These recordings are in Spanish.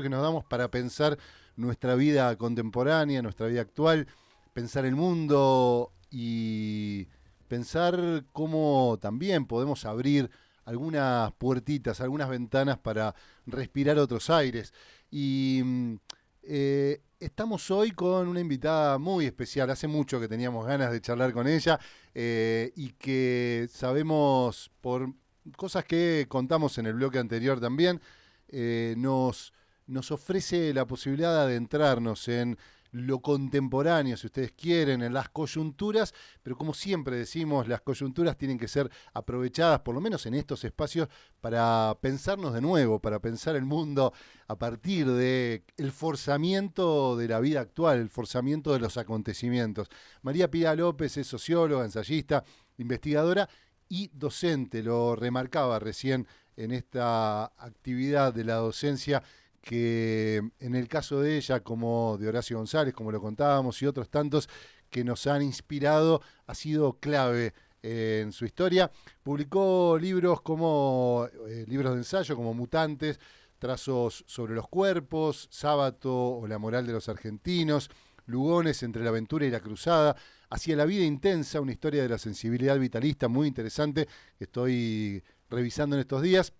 que nos damos para pensar nuestra vida contemporánea, nuestra vida actual, pensar el mundo y pensar cómo también podemos abrir algunas puertitas, algunas ventanas para respirar otros aires. Y estamos hoy con una invitada muy especial. Hace mucho que teníamos ganas de charlar con ella y que sabemos por cosas que contamos en el bloque anterior también, nos ofrece la posibilidad de adentrarnos en lo contemporáneo, si ustedes quieren, en las coyunturas, pero como siempre decimos, las coyunturas tienen que ser aprovechadas, por lo menos en estos espacios, para pensarnos de nuevo, para pensar el mundo a partir de el forzamiento de la vida actual, el forzamiento de los acontecimientos. María Pía López es socióloga, ensayista, investigadora y docente, lo remarcaba recién en esta actividad de la docencia que en el caso de ella, como de Horacio González, como lo contábamos, y otros tantos que nos han inspirado, ha sido clave en su historia. Publicó libros como libros de ensayo como Mutantes, Trazos sobre los cuerpos, Sábato o La moral de los argentinos, Lugones entre la aventura y la cruzada, Hacia la vida intensa, una historia de la sensibilidad vitalista muy interesante que estoy revisando en estos días.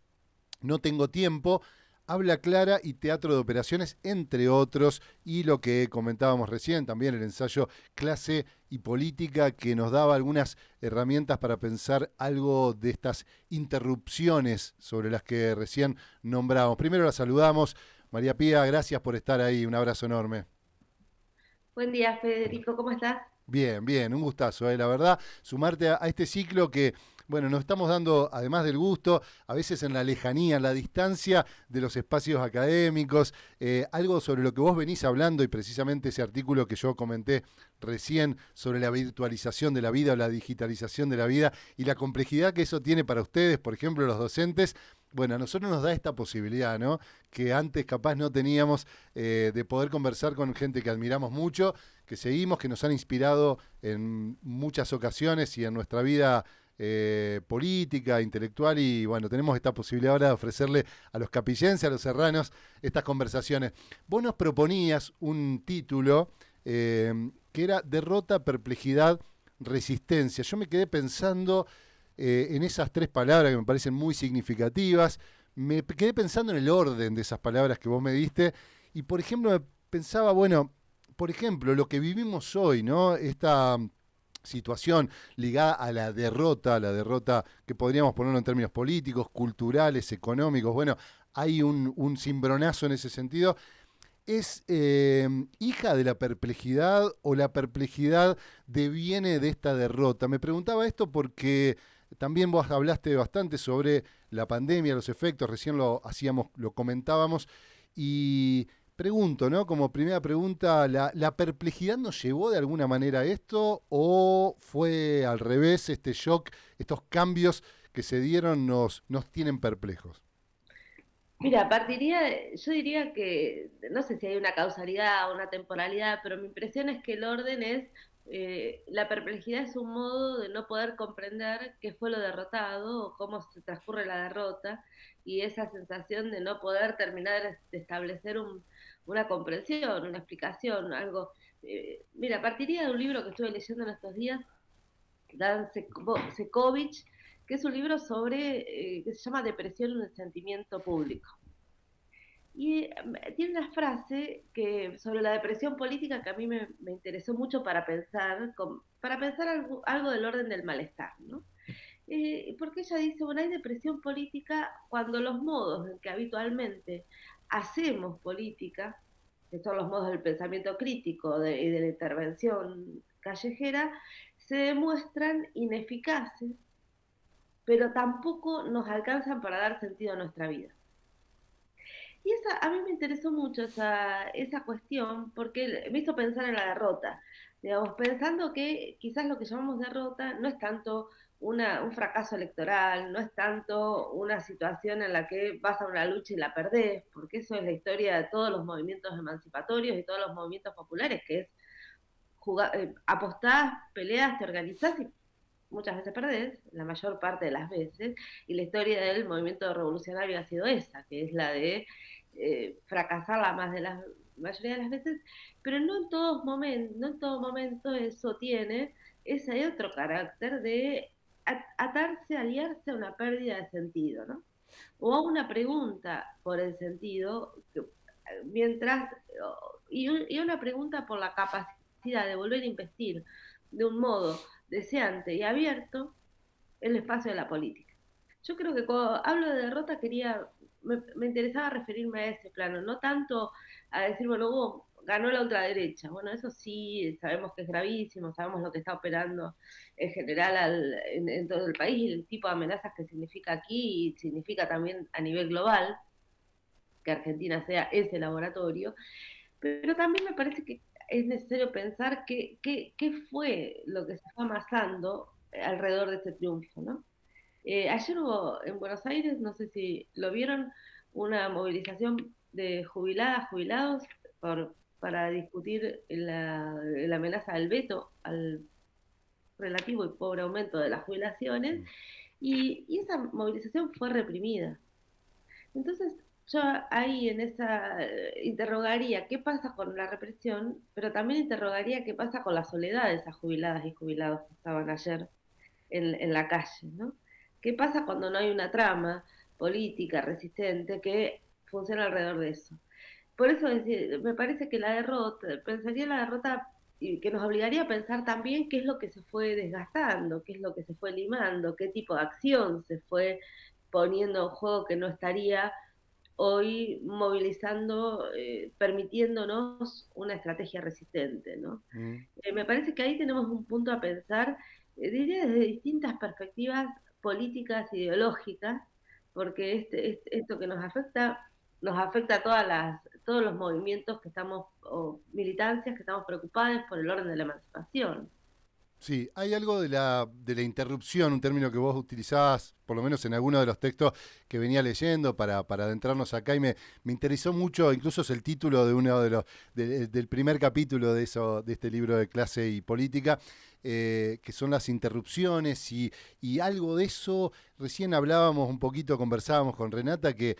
No tengo tiempo, Habla Clara y Teatro de Operaciones, entre otros, y lo que comentábamos recién, también el ensayo Clase y Política, que nos daba algunas herramientas para pensar algo de estas interrupciones sobre las que recién nombramos. Primero la saludamos. María Pía, gracias por estar ahí, un abrazo enorme. Buen día, Federico, ¿cómo estás? Bien, bien, un gustazo, la verdad, sumarte a este ciclo que, bueno, nos estamos dando, además del gusto, a veces en la lejanía, en la distancia de los espacios académicos, algo sobre lo que vos venís hablando y precisamente ese artículo que yo comenté recién sobre la virtualización de la vida o la digitalización de la vida y la complejidad que eso tiene para ustedes, por ejemplo, los docentes. Bueno, a nosotros nos da esta posibilidad, ¿no? Que antes capaz no teníamos de poder conversar con gente que admiramos mucho, que seguimos, que nos han inspirado en muchas ocasiones y en nuestra vida política, intelectual, y bueno, tenemos esta posibilidad ahora de ofrecerle a los capillenses, a los serranos, estas conversaciones. Vos nos proponías un título que era Derrota, Perplejidad, Resistencia. Yo me quedé pensando en esas tres palabras que me parecen muy significativas. Me quedé pensando en el orden de esas palabras que vos me diste y, por ejemplo, me pensaba, bueno, por ejemplo, lo que vivimos hoy, ¿no? Esta situación ligada a la derrota que podríamos ponerlo en términos políticos, culturales, económicos, bueno, hay un cimbronazo en ese sentido. ¿Es hija de la perplejidad o la perplejidad deviene de esta derrota? Me preguntaba esto porque también vos hablaste bastante sobre la pandemia, los efectos, recién lo hacíamos, lo comentábamos, y pregunto, ¿no? Como primera pregunta, ¿la perplejidad nos llevó de alguna manera a esto o fue al revés, este shock, estos cambios que se dieron nos tienen perplejos? Mira, yo diría que, no sé si hay una causalidad o una temporalidad, pero mi impresión es que el orden es, la perplejidad es un modo de no poder comprender qué fue lo derrotado o cómo se transcurre la derrota, y esa sensación de no poder terminar de establecer una comprensión, una explicación, algo. Mira, partiría de un libro que estuve leyendo en estos días, Dan Sekovich, que es un libro sobre, que se llama Depresión en el sentimiento público. Y tiene una frase sobre la depresión política que a mí me interesó mucho para pensar, para pensar algo del orden del malestar, ¿no? Porque ella dice, bueno, hay depresión política cuando los modos en que habitualmente hacemos política, que son los modos del pensamiento crítico y de la intervención callejera, se demuestran ineficaces, pero tampoco nos alcanzan para dar sentido a nuestra vida. Y a mí me interesó mucho esa cuestión porque me hizo pensar en la derrota. Digamos, pensando que quizás lo que llamamos derrota no es tanto un fracaso electoral, no es tanto una situación en la que vas a una lucha y la perdés, porque eso es la historia de todos los movimientos emancipatorios y todos los movimientos populares, que es apostás, peleas, te organizás y muchas veces perdés, la mayor parte de las veces, y la historia del movimiento revolucionario ha sido esa, que es la de fracasar la más de la mayoría de las veces, pero no en todos momentos, no en todo momento eso tiene ese otro carácter de atarse, aliarse a una pérdida de sentido, ¿no? O a una pregunta por el sentido, mientras, y una pregunta por la capacidad de volver a investir de un modo deseante y abierto el espacio de la política. Yo creo que cuando hablo de derrota me interesaba referirme a ese plano, no tanto a decir, bueno, ganó la ultraderecha. Bueno, eso sí, sabemos que es gravísimo, sabemos lo que está operando en general en todo el país y el tipo de amenazas que significa aquí y significa también a nivel global que Argentina sea ese laboratorio, pero también me parece que es necesario pensar qué fue lo que se fue amasando alrededor de ese triunfo, ¿no? Ayer hubo en Buenos Aires, no sé si lo vieron, una movilización de jubiladas, jubilados, para discutir la amenaza del veto al relativo y pobre aumento de las jubilaciones, y esa movilización fue reprimida. Entonces, yo ahí en esa interrogaría qué pasa con la represión, pero también interrogaría qué pasa con la soledad de esas jubiladas y jubilados que estaban ayer en la calle, ¿no? ¿Qué pasa cuando no hay una trama política resistente que funcione alrededor de eso? Por eso me parece que la derrota, pensaría la derrota y que nos obligaría a pensar también qué es lo que se fue desgastando, qué es lo que se fue limando, qué tipo de acción se fue poniendo en juego que no estaría hoy movilizando, permitiéndonos una estrategia resistente, ¿no? Mm. Me parece que ahí tenemos un punto a pensar, diría desde distintas perspectivas políticas, ideológicas, porque esto que nos afecta a todos los movimientos que estamos, o militancias que estamos preocupadas por el orden de la emancipación. Sí, hay algo de la interrupción, un término que vos utilizabas, por lo menos en alguno de los textos que venía leyendo para adentrarnos acá, y me interesó mucho, incluso es el título de uno de del primer capítulo de eso, de este libro de clase y política, que son las interrupciones, y algo de eso, recién hablábamos un poquito, conversábamos con Renata, que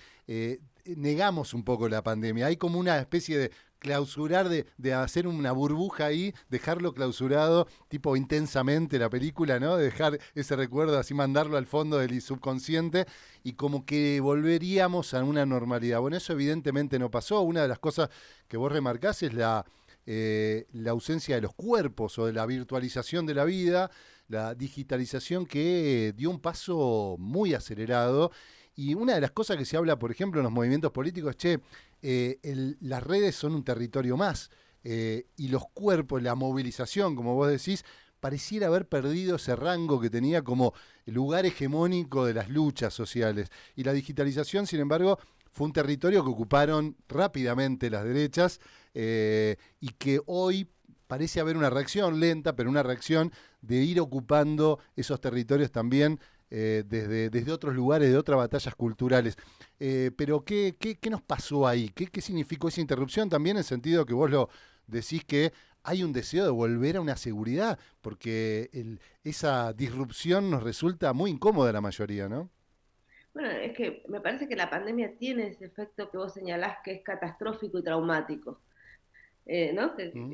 negamos un poco la pandemia. Hay como una especie de clausurar, de hacer una burbuja ahí, dejarlo clausurado, tipo intensamente la película, ¿no? De dejar ese recuerdo así, mandarlo al fondo del subconsciente y como que volveríamos a una normalidad. Bueno, eso evidentemente no pasó. Una de las cosas que vos remarcás es la ausencia de los cuerpos o de la virtualización de la vida, la digitalización que dio un paso muy acelerado. Y una de las cosas que se habla, por ejemplo, en los movimientos políticos, che, las redes son un territorio más, y los cuerpos, la movilización, como vos decís, pareciera haber perdido ese rango que tenía como lugar hegemónico de las luchas sociales. Y la digitalización, sin embargo, fue un territorio que ocuparon rápidamente las derechas, y que hoy parece haber una reacción lenta, pero una reacción de ir ocupando esos territorios también, desde otros lugares, de otras batallas culturales. Pero ¿qué nos pasó ahí? ¿Qué significó esa interrupción? También en el sentido que vos lo decís, que hay un deseo de volver a una seguridad, porque esa disrupción nos resulta muy incómoda a la mayoría, ¿no? Bueno, es que me parece que la pandemia tiene ese efecto que vos señalás que es catastrófico y traumático. ¿No? Mm.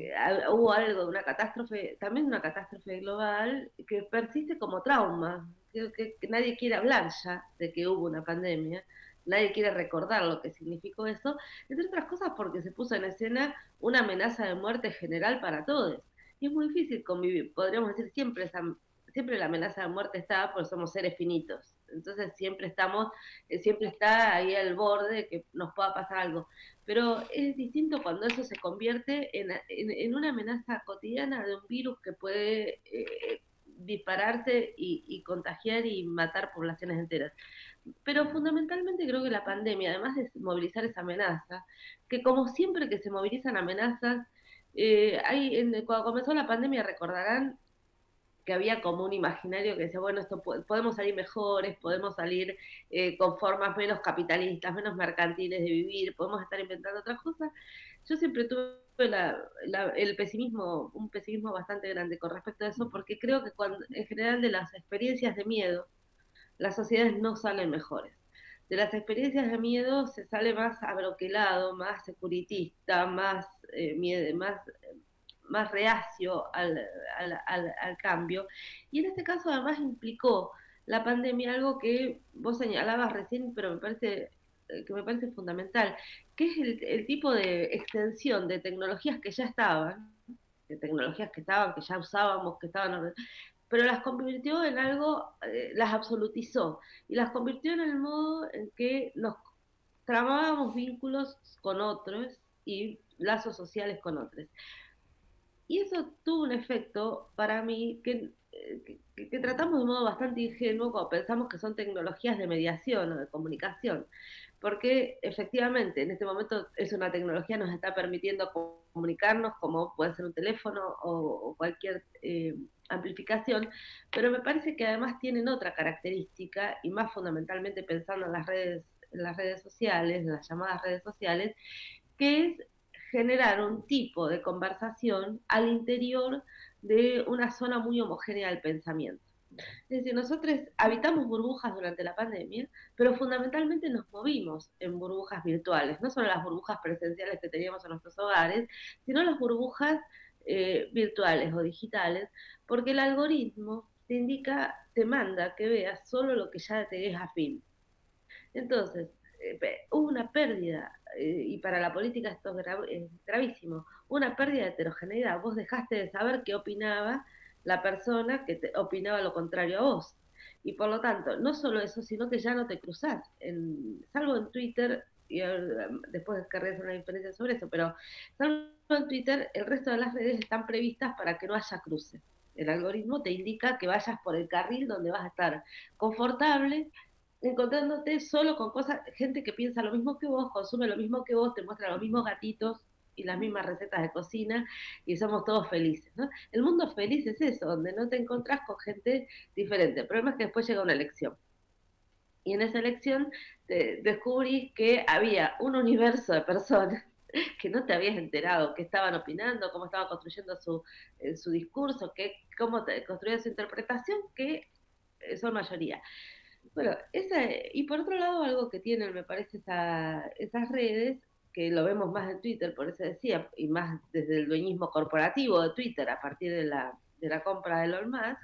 Hubo algo de una catástrofe, también una catástrofe global, que persiste como trauma. Creo que nadie quiere hablar ya de que hubo una pandemia, nadie quiere recordar lo que significó eso, entre otras cosas porque se puso en escena una amenaza de muerte general para todos. Y es muy difícil convivir, podríamos decir siempre la amenaza de muerte está porque somos seres finitos. Entonces siempre está ahí al borde de que nos pueda pasar algo, pero es distinto cuando eso se convierte en una amenaza cotidiana de un virus que puede dispararse y contagiar y matar poblaciones enteras. Pero fundamentalmente creo que la pandemia, además de movilizar esa amenaza, que como siempre que se movilizan amenazas, cuando comenzó la pandemia recordarán que había como un imaginario que decía, bueno, podemos salir mejores, podemos salir con formas menos capitalistas, menos mercantiles de vivir, podemos estar inventando otras cosas. Yo siempre tuve el pesimismo, un pesimismo bastante grande con respecto a eso, porque creo que en general de las experiencias de miedo, las sociedades no salen mejores. de las experiencias de miedo se sale más abroquelado, más securitista, más, más reacio al cambio. Y en este caso además implicó la pandemia algo que vos señalabas recién, pero me parece fundamental, que es el tipo de extensión de tecnologías que ya estaban, de tecnologías que estaban, que ya usábamos, que estaban, pero las convirtió en algo, las absolutizó y las convirtió en el modo en que nos tramábamos vínculos con otros y lazos sociales con otros. Y eso tuvo un efecto para mí que tratamos de modo bastante ingenuo cuando pensamos que son tecnologías de mediación o de comunicación, porque efectivamente en este momento es una tecnología que nos está permitiendo comunicarnos como puede ser un teléfono o cualquier amplificación, pero me parece que además tienen otra característica y más fundamentalmente pensando en las redes sociales, en las llamadas redes sociales, que es generar un tipo de conversación al interior de una zona muy homogénea del pensamiento. Es decir, nosotros habitamos burbujas durante la pandemia, pero fundamentalmente nos movimos en burbujas virtuales, no solo las burbujas presenciales que teníamos en nuestros hogares, sino las burbujas virtuales o digitales, porque el algoritmo te indica, te manda que veas solo lo que ya te es afín. Entonces, hubo una pérdida, y para la política esto es gravísimo, una pérdida de heterogeneidad. Vos dejaste de saber qué opinaba la persona que opinaba lo contrario a vos. Y por lo tanto, no solo eso, sino que ya no te cruzás. Salvo en Twitter, y después querré hacer una diferencia sobre eso, pero salvo en Twitter, el resto de las redes están previstas para que no haya cruce. El algoritmo te indica que vayas por el carril donde vas a estar confortable, encontrándote solo con cosas, gente que piensa lo mismo que vos, consume lo mismo que vos, te muestra los mismos gatitos y las mismas recetas de cocina y somos todos felices, ¿no? El mundo feliz es eso, donde no te encontrás con gente diferente. El problema es que después llega una elección. Y en esa elección descubrís que había un universo de personas que no te habías enterado, que estaban opinando, cómo estaban construyendo su discurso, cómo construían su interpretación, que son mayoría. Bueno, y por otro lado, algo que tienen, me parece, esas redes, que lo vemos más en Twitter, por eso decía, y más desde el dueñismo corporativo de Twitter a partir de la compra de Elon Musk,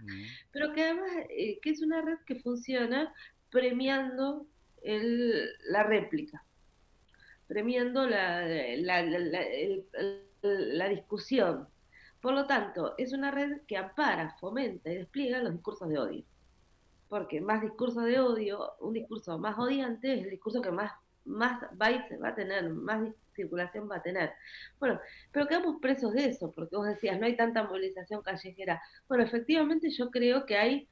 pero que además que es una red que funciona premiando la réplica, premiando la discusión. Por lo tanto, es una red que ampara, fomenta y despliega los discursos de odio, porque más discurso de odio, un discurso más odiante es el discurso que más bytes va a tener, más circulación va a tener. Bueno, pero quedamos presos de eso, porque vos decías, no hay tanta movilización callejera. Bueno, efectivamente yo creo que hay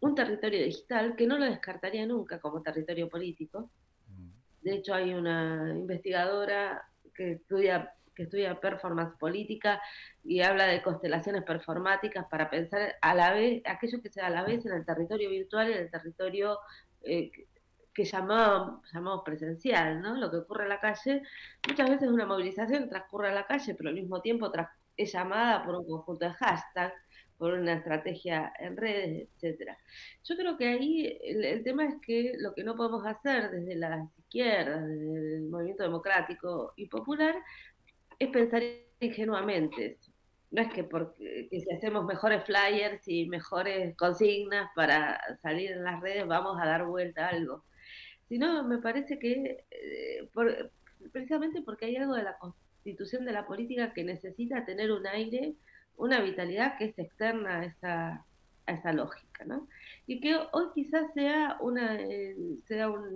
un territorio digital que no lo descartaría nunca como territorio político. De hecho, hay una investigadora que estudia performance política y habla de constelaciones performáticas para pensar a la vez, aquello que sea a la vez en el territorio virtual y en el territorio eh, que llamamos presencial, ¿no? Lo que ocurre en la calle, muchas veces una movilización transcurre en la calle, pero al mismo tiempo es llamada por un conjunto de hashtags, por una estrategia en redes, etcétera. Yo creo que ahí el tema es que lo que no podemos hacer desde las izquierdas, desde el movimiento democrático y popular, es pensar ingenuamente. No es que si hacemos mejores flyers y mejores consignas para salir en las redes vamos a dar vuelta a algo. Sino me parece que precisamente porque hay algo de la constitución de la política que necesita tener un aire, una vitalidad que es externa a esa lógica, ¿no? Y que hoy quizás sea un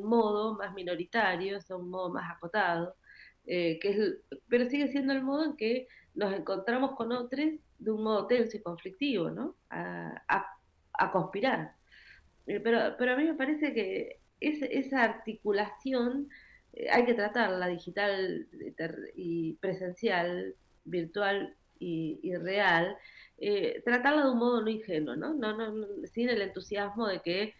modo más minoritario, sea un modo más acotado, pero sigue siendo el modo en que nos encontramos con otros de un modo tenso y conflictivo, ¿no? A conspirar. Pero a mí me parece que esa articulación hay que tratarla, digital y presencial, virtual y real, tratarla de un modo no ingenuo, ¿no? Sin el entusiasmo de que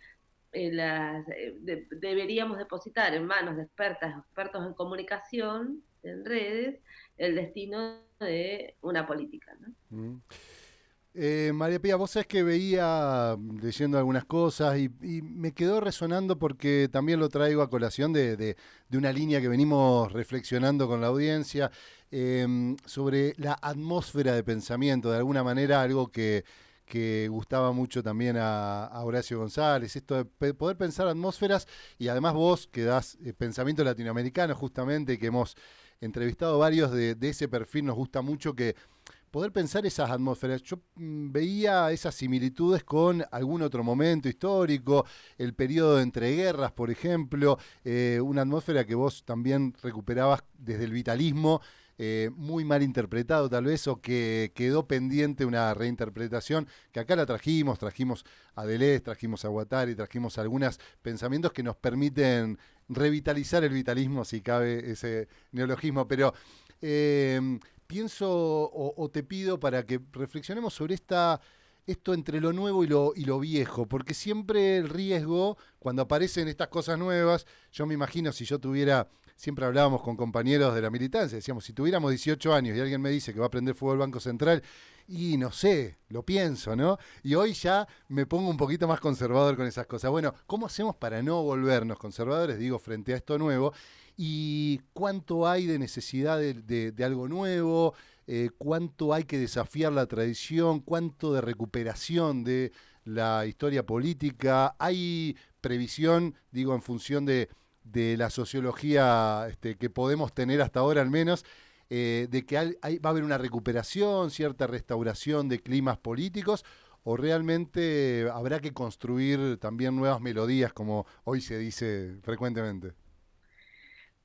deberíamos depositar en manos de expertos en comunicación, en redes, el destino de una política, ¿no? María Pía, vos sabés que veía leyendo algunas cosas y me quedó resonando porque también lo traigo a colación de una línea que venimos reflexionando con la audiencia sobre la atmósfera de pensamiento, de alguna manera algo que gustaba mucho también a Horacio González, esto de poder pensar atmósferas y además vos que das pensamiento latinoamericano justamente, que hemos entrevistado varios de ese perfil, nos gusta mucho que poder pensar esas atmósferas. Yo veía esas similitudes con algún otro momento histórico, el periodo de entreguerras, por ejemplo, una atmósfera que vos también recuperabas desde el vitalismo, muy mal interpretado tal vez, o que quedó pendiente una reinterpretación, que acá la trajimos a Deleuze, trajimos a Guattari, trajimos algunos pensamientos que nos permiten revitalizar el vitalismo, si cabe ese neologismo, pero pienso o te pido para que reflexionemos sobre esto entre lo nuevo y lo viejo, porque siempre el riesgo, cuando aparecen estas cosas nuevas, yo me imagino si yo tuviera, siempre hablábamos con compañeros de la militancia, decíamos, si tuviéramos 18 años y alguien me dice que va a prender fuego el Banco Central, y no sé, lo pienso, ¿no? Y hoy ya me pongo un poquito más conservador con esas cosas. Bueno, ¿cómo hacemos para no volvernos conservadores, digo, frente a esto nuevo? ¿Y cuánto hay de necesidad de algo nuevo? ¿Cuánto hay que desafiar la tradición? ¿Cuánto de recuperación de la historia política? ¿Hay previsión, digo, en función de la sociología que podemos tener hasta ahora al menos, de que va a haber una recuperación, cierta restauración de climas políticos? ¿O realmente habrá que construir también nuevas melodías, como hoy se dice frecuentemente?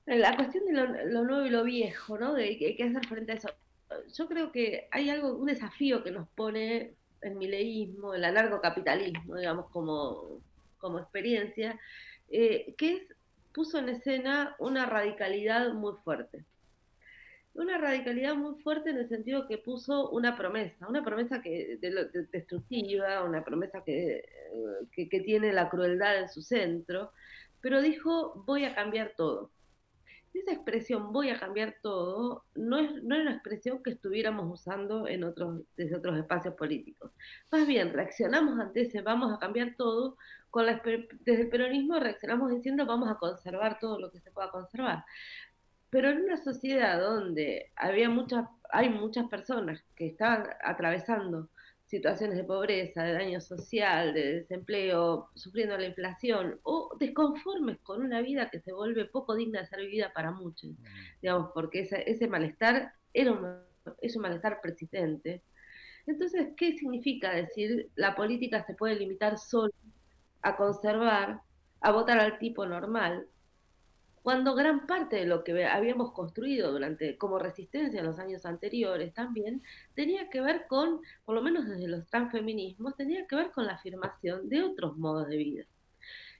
La cuestión de lo nuevo y lo viejo, ¿no? De que hay que hacer frente a eso. Yo creo que hay algo, un desafío que nos pone el mileísmo, el anarcocapitalismo, digamos, como experiencia, que es, puso en escena una radicalidad muy fuerte. Una radicalidad muy fuerte en el sentido que puso una promesa destructiva, una promesa que tiene la crueldad en su centro, pero dijo, voy a cambiar todo. Esa expresión voy a cambiar todo no es una expresión que estuviéramos usando desde otros espacios políticos. Más bien, reaccionamos ante ese vamos a cambiar todo, desde el peronismo reaccionamos diciendo vamos a conservar todo lo que se pueda conservar. Pero en una sociedad donde hay muchas personas que estaban atravesando situaciones de pobreza, de daño social, de desempleo, sufriendo la inflación o desconformes con una vida que se vuelve poco digna de ser vivida para muchos, digamos, porque ese malestar es un malestar persistente. Entonces, ¿qué significa decir la política se puede limitar solo a conservar, a votar al tipo normal, cuando gran parte de lo que habíamos construido como resistencia en los años anteriores también tenía que ver con, por lo menos desde los transfeminismos, tenía que ver con la afirmación de otros modos de vida.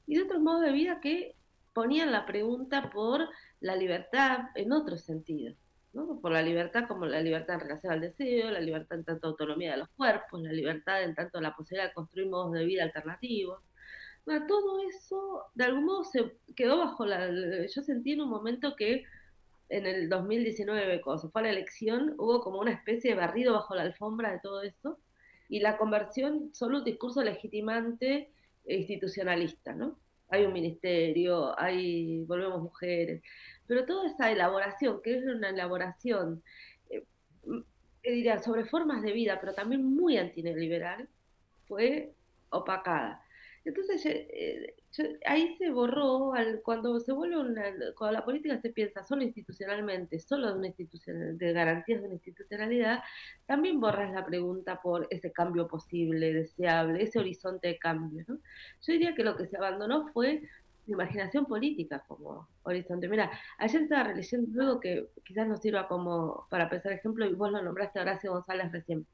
Y de otros modos de vida que ponían la pregunta por la libertad en otro sentido, ¿no? Por la libertad como la libertad en relación al deseo, la libertad en tanto autonomía de los cuerpos, la libertad en tanto la posibilidad de construir modos de vida alternativos. Bueno, todo eso de algún modo se quedó yo sentí en un momento que en el 2019, cuando se fue a la elección, hubo como una especie de barrido bajo la alfombra de todo eso y la conversión solo un discurso legitimante e institucionalista, ¿no? Hay un ministerio, volvemos mujeres, pero toda esa elaboración, que es una elaboración, eh, que diría, sobre formas de vida, pero también muy antineoliberal, fue opacada. Entonces, ahí se borró, cuando cuando la política se piensa solo institucionalmente, solo de una institución, de garantías de una institucionalidad, también borras la pregunta por ese cambio posible, deseable, ese horizonte de cambio, ¿no? Yo diría que lo que se abandonó fue la imaginación política como horizonte. Mira, ayer estaba releyendo luego que quizás nos sirva como para pensar ejemplo, y vos lo nombraste a Horacio González recién.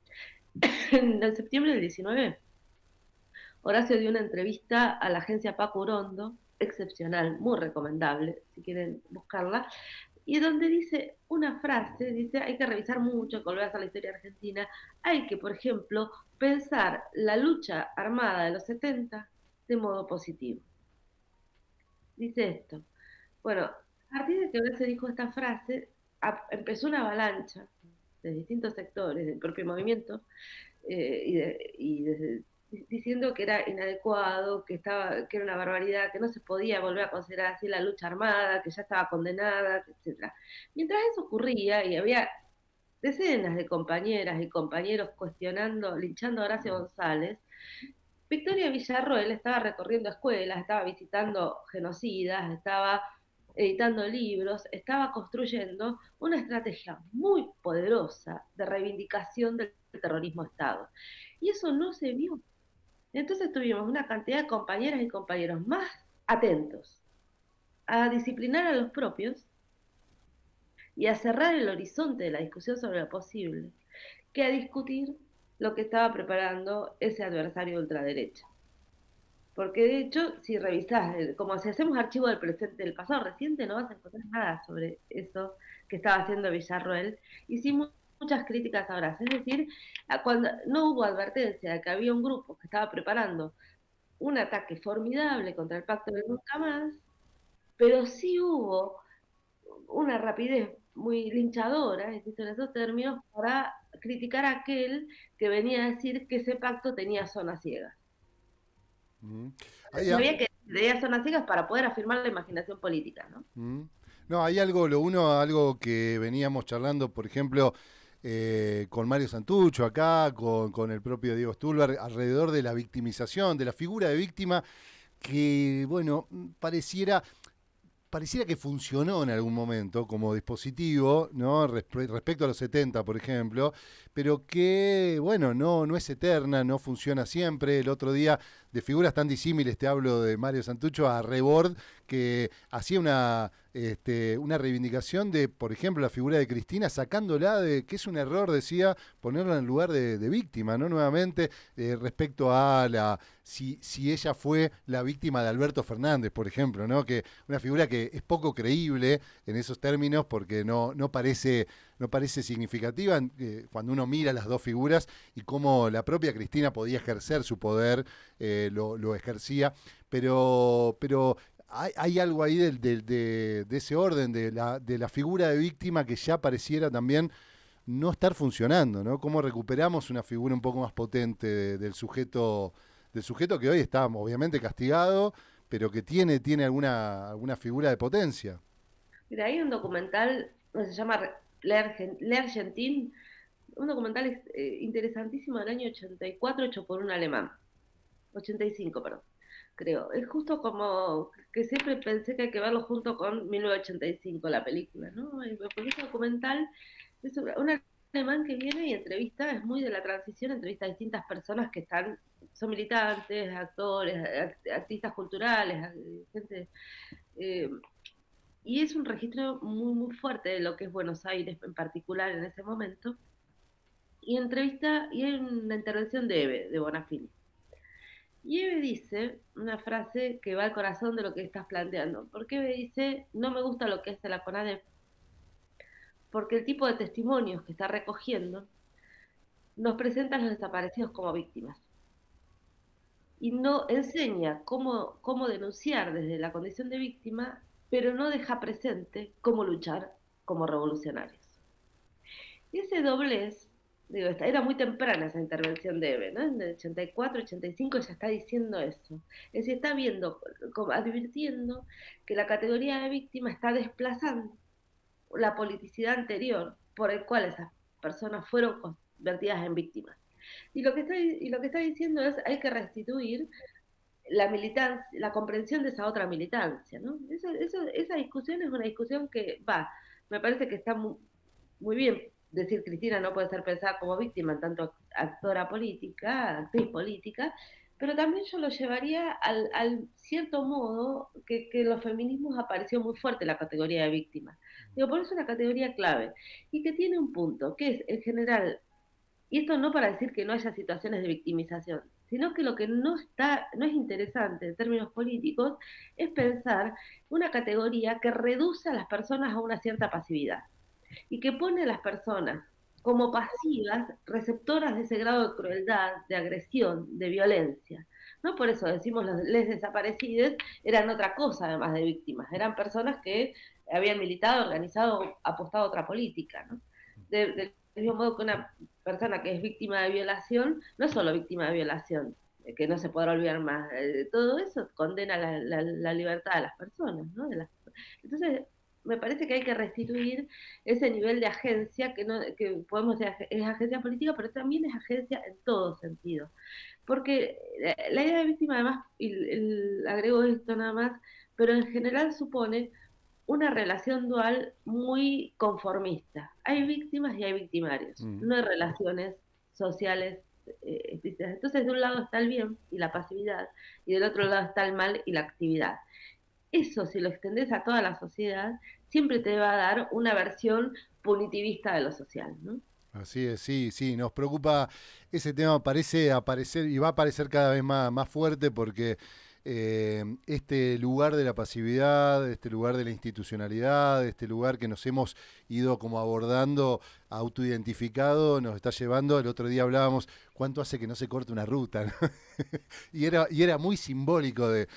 En septiembre del 19, Horacio dio una entrevista a la agencia Paco Urondo, excepcional, muy recomendable, si quieren buscarla, y donde dice una frase, dice, hay que revisar mucho, que volvés a la historia argentina, hay que, por ejemplo, pensar la lucha armada de los 70 de modo positivo. Dice esto. Bueno, a partir de que Horacio dijo esta frase, empezó una avalancha de distintos sectores del propio movimiento, diciendo que era inadecuado, que era una barbaridad, que no se podía volver a considerar así la lucha armada, que ya estaba condenada, etc. Mientras eso ocurría y había decenas de compañeras y compañeros cuestionando, linchando a Horacio González, Victoria Villarroel estaba recorriendo escuelas, estaba visitando genocidas, estaba editando libros, estaba construyendo una estrategia muy poderosa de reivindicación del terrorismo de Estado. Y eso no se vio. Entonces tuvimos una cantidad de compañeras y compañeros más atentos a disciplinar a los propios y a cerrar el horizonte de la discusión sobre lo posible, que a discutir lo que estaba preparando ese adversario de ultraderecha. Porque de hecho, si revisás, como si hacemos archivo del presente del pasado reciente, no vas a encontrar nada sobre eso que estaba haciendo Villarroel. Hicimos muchas críticas ahora. Es decir, cuando no hubo advertencia de que había un grupo que estaba preparando un ataque formidable contra el Pacto de Nunca Más, pero sí hubo una rapidez muy linchadora, insisto en esos términos, para criticar a aquel que venía a decir que ese pacto tenía zonas ciegas. Y había que tenía zonas ciegas para poder afirmar la imaginación política, ¿no? No, hay algo que veníamos charlando, por ejemplo, con Mario Santucho acá, con el propio Diego Stulberg, alrededor de la victimización, de la figura de víctima, que, bueno, pareciera que funcionó en algún momento como dispositivo, ¿no? Respecto a los 70, por ejemplo, pero que, bueno, no es eterna, no funciona siempre. El otro día, de figuras tan disímiles, te hablo de Mario Santucho a Rebord, que hacía una reivindicación de, por ejemplo, la figura de Cristina, sacándola de, que es un error, decía, ponerla en el lugar de víctima, ¿no? Nuevamente, respecto a si ella fue la víctima de Alberto Fernández, por ejemplo, ¿no? Que una figura que es poco creíble en esos términos porque no parece significativa cuando uno mira las dos figuras y cómo la propia Cristina podía ejercer su poder, lo ejercía, pero hay algo ahí de ese orden, de la figura de víctima que ya pareciera también no estar funcionando, ¿no? Cómo recuperamos una figura un poco más potente del sujeto que hoy está obviamente castigado, pero que tiene alguna figura de potencia. Mira, hay un documental que se llama L'Argentin, un documental interesantísimo del año 84 hecho por un alemán, 85, perdón, creo. Es justo como que siempre pensé que hay que verlo junto con 1985, la película, ¿no? Porque ese documental es un alemán que viene y entrevista, es muy de la transición, entrevista a distintas personas que son militantes, actores, artistas culturales, gente... Eh, y es un registro muy, muy fuerte de lo que es Buenos Aires en particular en ese momento. Y hay una intervención de Eve, de Bonafini. Y Eve dice una frase que va al corazón de lo que estás planteando. Porque Eve dice, no me gusta lo que hace la CONADEP, porque el tipo de testimonios que está recogiendo nos presenta a los desaparecidos como víctimas. Y no enseña cómo denunciar desde la condición de víctima, pero no deja presente cómo luchar como revolucionarios. Y ese doblez, digo, era muy temprana esa intervención de Eve, ¿no? En el 84, 85 ya está diciendo eso. Es decir, está viendo, advirtiendo que la categoría de víctima está desplazando la politicidad anterior por el cual esas personas fueron convertidas en víctimas. Y lo que está diciendo es hay que restituir la militancia, la comprensión de esa otra militancia, ¿no? Esa discusión es una discusión que me parece que está muy bien decir Cristina no puede ser pensada como víctima en tanto actora política, actriz política, pero también yo lo llevaría al cierto modo que en los feminismos apareció muy fuerte la categoría de víctima. Digo, por eso es una categoría clave y que tiene un punto, que es en general, y esto no para decir que no haya situaciones de victimización, sino que lo que no es interesante en términos políticos es pensar una categoría que reduce a las personas a una cierta pasividad y que pone a las personas como pasivas, receptoras de ese grado de crueldad, de agresión, de violencia. No por eso decimos les desaparecidos eran otra cosa además de víctimas, eran personas que habían militado, organizado, apostado a otra política, ¿no? Del mismo modo que una persona que es víctima de violación, no es solo víctima de violación, que no se podrá olvidar más, todo eso condena la libertad de las personas, ¿no? Entonces, me parece que hay que restituir ese nivel de agencia que, no, que podemos decir es agencia política, pero también es agencia en todo sentido. Porque la idea de víctima, además, y agrego esto nada más, pero en general supone una relación dual muy conformista. Hay víctimas y hay victimarios, Mm. no hay relaciones sociales explícitas. Entonces, de un lado está el bien y la pasividad, y del otro lado está el mal y la actividad. Eso, si lo extendes a toda la sociedad, siempre te va a dar una versión punitivista de lo social, ¿no? Así es, sí, sí, nos preocupa ese tema, parece aparecer y va a aparecer cada vez más fuerte porque este lugar de la pasividad, este lugar de la institucionalidad, este lugar que nos hemos ido como abordando, autoidentificado, nos está llevando, el otro día hablábamos, ¿cuánto hace que no se corta una ruta? ¿No? Y era muy simbólico de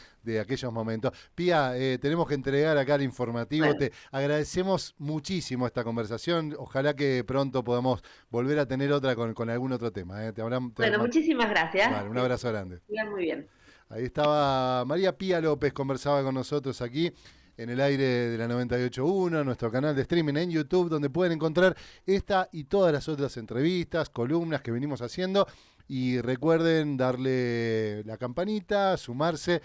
aquellos momentos. Pía, tenemos que entregar acá el informativo. Bueno, Te agradecemos muchísimo esta conversación. Ojalá que pronto podamos volver a tener otra con algún otro tema. bueno, muchísimas gracias. Vale, un Que abrazo grande. sigan muy bien. Ahí estaba María Pía López, conversaba con nosotros aquí en el aire de la 98.1, nuestro canal de streaming en YouTube, donde pueden encontrar esta y todas las otras entrevistas, columnas que venimos haciendo. Y recuerden darle la campanita, sumarse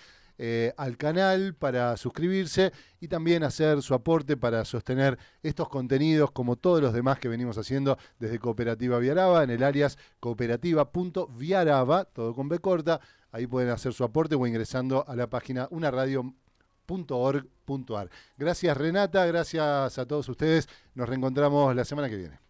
al canal para suscribirse y también hacer su aporte para sostener estos contenidos como todos los demás que venimos haciendo desde Cooperativa Viaraba en el alias cooperativa.viaraba, todo con B corta. Ahí pueden hacer su aporte o ingresando a la página unaradio.org.ar. Gracias Renata, gracias a todos ustedes. Nos reencontramos la semana que viene.